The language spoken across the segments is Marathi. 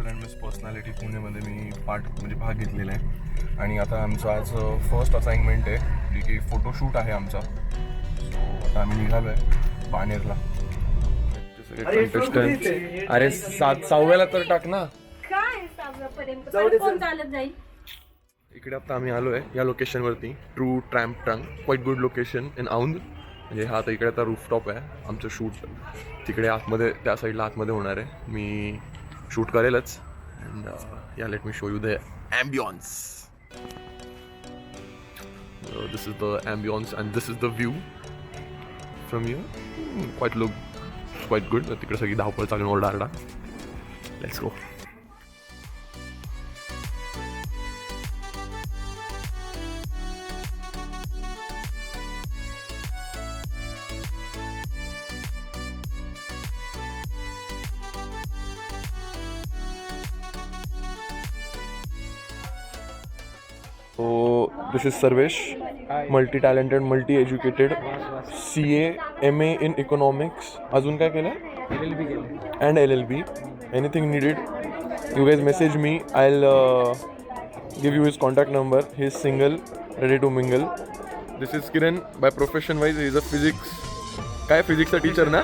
अँड मिस पर्सनॅलिटी पुणेमध्ये मी भाग घेतलेला आहे आणि आता आमचं आज फर्स्ट असाइनमेंट आहे जी की फोटोशूट आहे आमचा. सो आता आम्ही निघालो आहे पानेरला. कंटेस्टंट अरे 7व्याला तर टाक ना. इकडे आता आम्ही आलो आहे या लोकेशनवरती, ट्रू ट्रॅम्प टंग, quite good location in Aundh. म्हणजे हा आता इकडे आता रूफटॉप आहे आमचं शूट. तिकडे आतमध्ये त्या साईडला आतमध्ये होणार आहे. मी शूट करेलच. अँड या let me show you the ambience. This is the ambience and this is the view from here. Quite good. तिकडे सगळी धावपळ चालून ओरडा. Let's go. So this is Sarvesh, multi-talented, multi-educated, CA, MA in economics. अजून काय केलं? LLB केलं. And LLB. Anything needed, you guys message me. I'll give you his contact number. He is single, ready to mingle. This is Kiran. By profession wise, he is a physics. काय physics चा टीचर ना?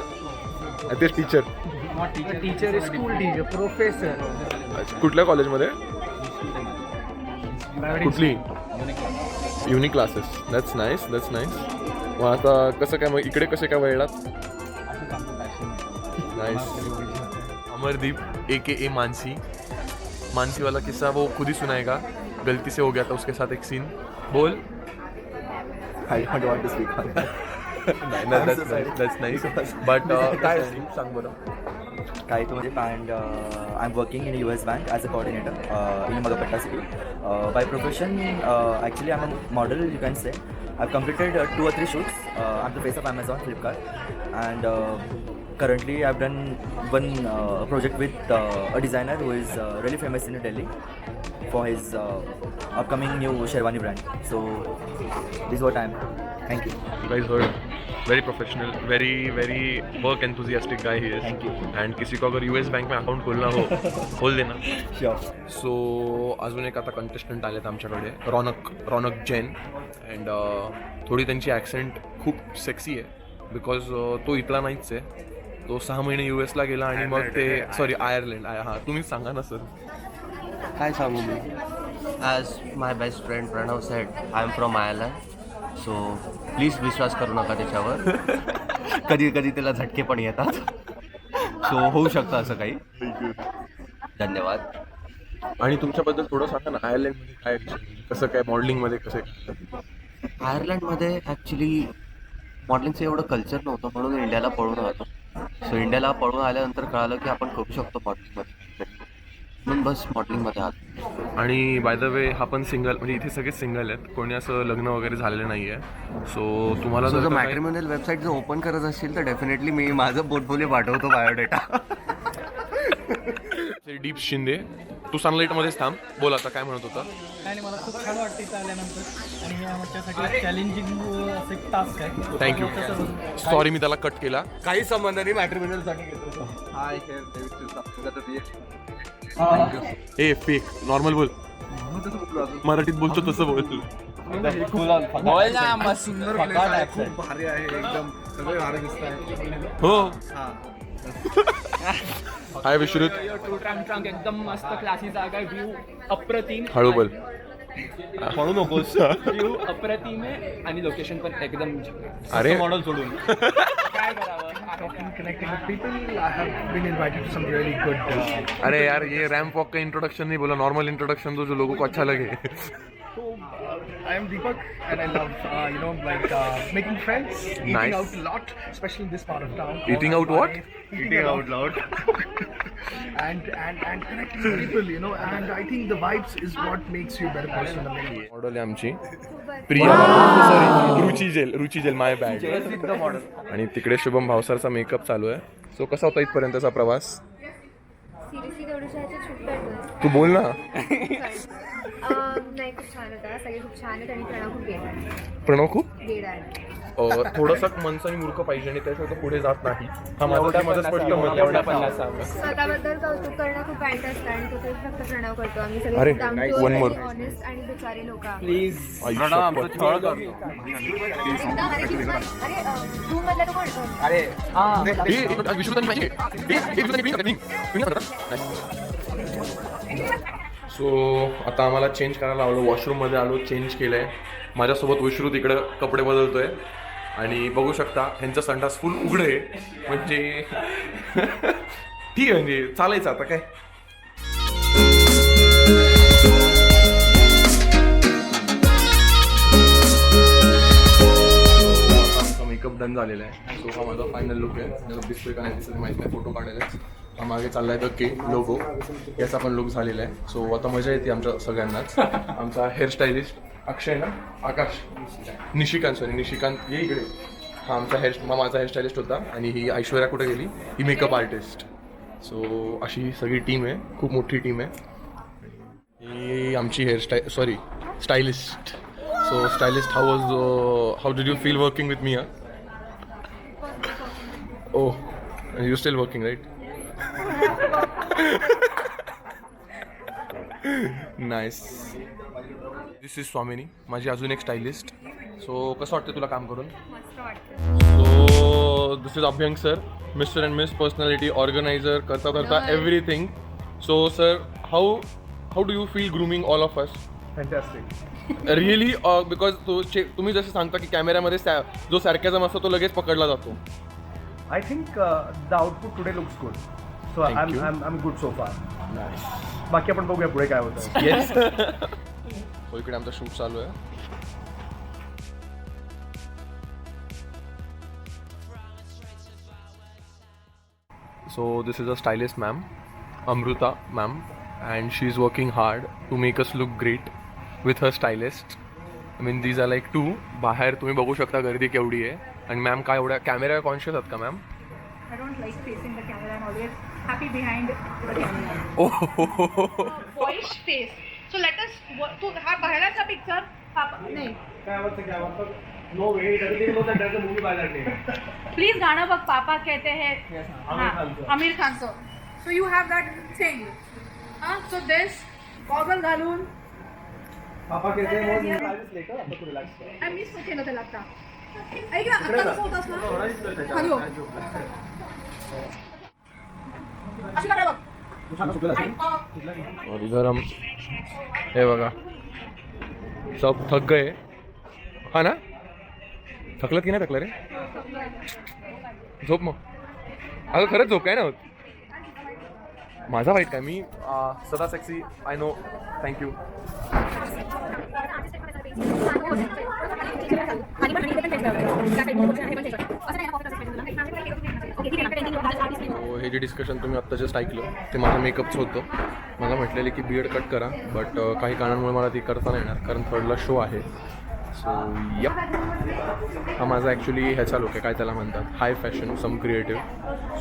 तेच teacher. Teacher school teacher, professor. कुठल्या कॉलेजमध्ये? कुठली? Unique classes. That's nice. मग आता कसं काय, मग इकडे कसे काय वळलात? नाईस. अमरदीप AKA मानसी वाला किस्सा वो खुद ही सुनाएगा. गलती से हो गया था उसके साथ एक सीन. बोल. I don't want to speak on that. That's nice. But काय सांग बरं. Kai to and I'm working in a US bank as a coordinator in Magapetta city. By profession, actually I'm a model, you can say. I've completed 2 or 3 shoots. I'm the face of Amazon, Flipkart, and currently I've done one project with a designer who is really famous in Delhi for his upcoming new Sherwani brand. So this is what I am. Thank you. You guys heard. Very professional, very work enthusiastic guy he is. Thank you. And किसी को अगर US बैंक में अकाउंट खोलना हो खोल देना. Sure. सो अजून एक आता कंटेस्टंट आलेत आमच्याकडे, रौनक जैन. अँड थोडी त्यांची ॲक्सेंट खूप सेक्सी आहे बिकॉज तो इथला नाहीच आहे. तो 6 महिने US ला गेला आणि मग ते आयर्लंड. हां तुम्हीच सांगा ना सर. काय सांगू मी. As my best friend Pranav said, I am from Ireland. So please विश्वास करू नका त्याच्यावर. कधी कधी त्याला झटके पण येतात. सो होऊ शकतं असं काही. धन्यवाद. आणि तुमच्याबद्दल थोडं सांगा ना, आयर्लंडमध्ये काय कसं काय, मॉडेलिंगमध्ये कसं काय? आयर्लंडमध्ये ॲक्च्युली मॉडेलिंगचं एवढं कल्चर नव्हतं म्हणून इंडियाला पळून आलो. सो इंडियाला पळून आल्यानंतर कळालं की आपण करू शकतो मॉडेलिंगमध्ये, म्हणून बस मॉडेलिंगमध्ये आलो. आणि बाय द वे हा पण सिंगल, म्हणजे इथे सगळेच सिंगल आहेत, कोणी असं लग्न वगैरे झालेलं नाही आहे. सो तुम्हाला जर मॅट्रिमोनियल वेबसाईट जर ओपन करत असेल तर डेफिनेटली मी माझं पोर्टफोलिओ पाठवतो, बायोडेटा. दीप शिंदे, तू सनलाईटमध्येच थांब. बोल आता काय म्हणत होता. आणि मला खूप छान वाटतं इथं आल्यानंतर. आणि हे आमच्यासाठी चॅलेंजिंग असं एक टास्क आहे. थँक्यू. सॉरी मी त्याला कट केला. काही संबंध नाही, मॅट्रिमोनियलसाठी घेतो. ए फेक नॉर्मल बोल. मराठीत बोलतो तसं बोल. हो. हाय विश्रुत. एकदम मस्त क्लासी जागा, व्ह्यू अप्रतिम. हळू बोल. म्हणू नकोस. व्ह्यू अप्रतिम आहे आणि लोकेशन पण एकदम. अरे मॉडेल सोडून काय करावं. Connecting with people, I have been invited to some really good. अरे यार ये रैंप वॉक का इंट्रोडक्शन नहीं बोला, नॉर्मल इंट्रोडक्शन दो जो लोगों को अच्छा लगे. So, I am Deepak and I love making friends, eating Nice. out a lot, especially in this part of town. Eating out what? Eating out loud. and connecting with people, and I think the vibes is what makes you a better person in the main. Model आहे आमची प्रिया, सॉरी रुची जेल माय बॅड. आणि तिकडे शुभम भावसारचा मेकअप चालू आहे. सो कसा होता इथपर्यंतचा प्रवास? सिरियसली तेवढं छूट तू बोल ना. नाही खूप छान होता. सगळे खूप छान आहेत आणि प्रणव खूप गेड आहे. प्रणव खूप गेड आहे. थोडंसं मनस आणि मूर्ख पाहिजे आणि त्याशिवाय तो पुढे जात नाही. हा माझा स्पष्ट मत आहे. स्वतःबद्दल कौतुक करणं खूप वाईट असतं आणि तो तेच फक्त प्रणव करतो. आम्ही अरे, सगळे one more. ऑनेस्ट आणि बिचारी लोक. तू म्हणलं सो आता आम्हाला चेंज करायला लावलं. वॉशरूममध्ये आलो, चेंज केलं आहे. माझ्यासोबत विश्रू तिकडं कपडे बदलतोय आणि बघू शकता ह्यांचा संडास फुल उघडं आहे. म्हणजे ठीक आहे, म्हणजे चालायचं आता काय. मेकअप डन झालेला आहे. सो हा माझा फायनल लुक आहे. दिसतोय का नाही दिसत माहीत नाही, फोटो काढायला. हा मागे चाललाय तर के लोगो, याचा पण लुक झालेला आहे. सो आता मजा येते आमच्या सगळ्यांनाच. आमचा हेअरस्टायलिस्ट अक्षय ना, आकाश, निशिकांत ये इकडे. हा आमचा माझा हेअरस्टायलिस्ट होता. आणि ही ऐश्वर्या कुठे गेली, ही मेकअप आर्टिस्ट. सो अशी सगळी टीम आहे, खूप मोठी टीम आहे. ही आमची stylist. So stylist, how did you feel working with me? Oh, you're still working, right? Nice. This is स्वामिनी, माझी अजून एक स्टायलिस्ट. सो कसं वाटतं तुला काम करून? So this is Abhyang sir, mister and miss personality, organiser, करता everything. So sir, how do you feel grooming all of us? Fantastic. Really, because तुम्ही जसं सांगता की कॅमेऱ्यामध्ये जो सॅर्कॅझम असतो तो लगेच पकडला जातो. I think the output today looks good. So I'm good so far. Nice. बाकी आपण बघूया पुढे काय होतं. येस. सो इकडे आमचा शूट चालू आहे. So this is a stylist ma'am, Amrita ma'am, and she is working hard to make us look great with her stylist. I mean these are like two. बाहेर तुम्ही बघू शकता गर्दी केवढी आहे. आणि मॅम काय एवढ्या कॅमेरा कॉन्शियस आहात का ma'am? I don't like facing the camera. I'm always happy behind the camera. Oh. Boyish face. So let us. तू हा पहिलाचा पिक्चर नाही. काय आवडतं? No way, it doesn't know that that's a movie by that name. Please गाणं बघ. पापा कहते हैं. आमिर खानचं. So you have that thing. So this goggle घालून. पापा कहते हैं वो साइलेंस लेकर आता तू रिलॅक्स कर. I miss केलं त्याला आता. ऐक ना, आता कसं होतंस ना? खाली हो. अशी काय बघ. और इधर हम हे बघा सब थक गए. हा ना, थकलत की नाही थकलं रे? झोप मग. अगं खरंच झोप काय ना होत. माझा वाईट काय, मी सदा सेक्सी. I know. थँक्यू. हे जे डिस्कशन तुम्ही आत्ता जस्ट ऐकलं ते माझं मेकअपचं होतं. मला म्हटलेले की बियर्ड कट करा, बट काही कारणांमुळे मला ती करता नाही येणार कारण थर्डला शो आहे. सो यप, हा माझा ॲक्च्युली ह्याचा लुक आहे, काय त्याला म्हणतात, हाय फॅशन सम क्रिएटिव्ह.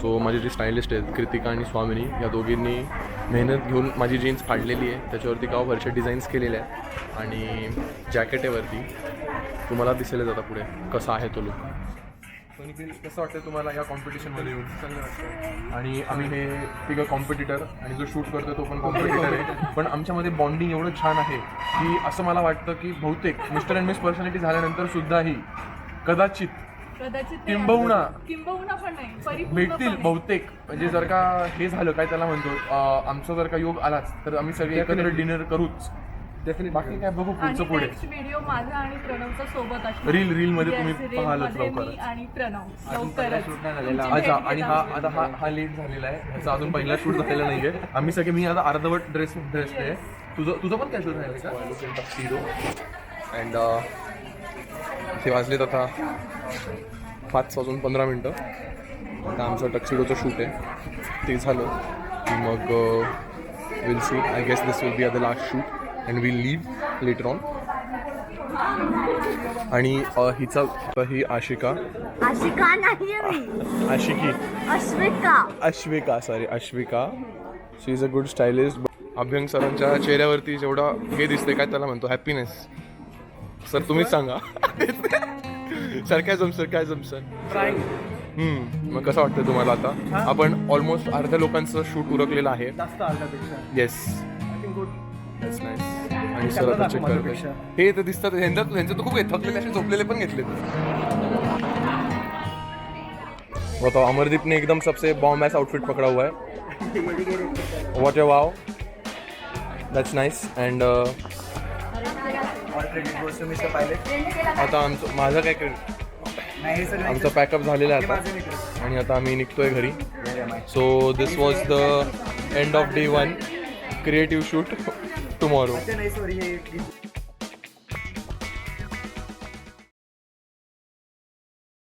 सो माझी जी स्टायलिस्ट आहेत कृतिका आणि स्वामिनी, या दोघींनी मेहनत घेऊन माझी जीन्स फाडलेली आहे, त्याच्यावरती गावभरचे डिझाईन्स केलेले आहेत आणि जॅकेट आहे वरती. तुम्हाला दिसेलच आता पुढे कसा आहे तो लुक. कसं वाटतं तुम्हाला या कॉम्पिटिशनमध्ये येऊन? चांगलं वाटतं. आणि आम्ही हे तिघं कॉम्पिटिटर आणि जो शूट करतो तो पण कॉम्पिटिटर आहे, पण आमच्यामध्ये बॉन्डिंग एवढं छान आहे की असं मला वाटतं की बहुतेक मिस्टर अँड मिस पर्सनॅलिटी झाल्यानंतर सुद्धाही कदाचित किंबहुना पण नाही भेटतील बहुतेक. म्हणजे जर का हे झालं काय त्याला म्हणतो, आमचा जर का योग आलाच तर आम्ही सगळे एकत्र डिनर करूच. बाकी काय बघू पुढचं पुढे. व्हिडिओ माझा आणि प्रणवचा सोबत असतो. रील मध्ये तुम्ही पाहालच लवकर. आणि प्रणव लवकरच. अच्छा, आणि हा लेट झालेला आहे, ह्याचा अजून पहिला शूट झालेला नाहीये. आम्ही सगळे, मी आता अर्धवट ड्रेस आहे. तुझं पण कॅज्युअल राहिलं का? टक्सिडो. अँड ते वाजलेत आता 5:15. आता आमचं टक्सिडोचं शूट आहे, ते झालं की मग will see. I guess this will be the last shoot and will leave later on. आणि ही आशिका नाहीये मी. आशिकी Ashwika she is a good stylist. Abhyang सरांच्या चेहऱ्यावरती जेवढा हे दिसते काय त्याला म्हणतो, हॅपीनेस. सर तुम्हीच सांगा. Sarcasm sir. मग कसं वाटतं तुम्हाला आता? आपण ऑलमोस्ट अर्ध्या लोकांचं शूट उरकलेलं आहे. जास्त अर्ध्यापेक्षा. Yes, I think good. That's nice. आणि सर आता चेक करते. हे तर दिसतात ह्यांचं तर खूप थकलेले असे झोपलेले पण घेतलेत. बताओ, अमरदीप ने एकदम सबसे बॉम्ब एस आउटफिट पकड़ा हुआ है. What A wow, that's nice. And आता माझं काय आमचं पॅकअप झालेलं आहे आता आणि आता आम्ही निघतोय घरी. So this was the end of day 1 creative shoot. Tomorrow.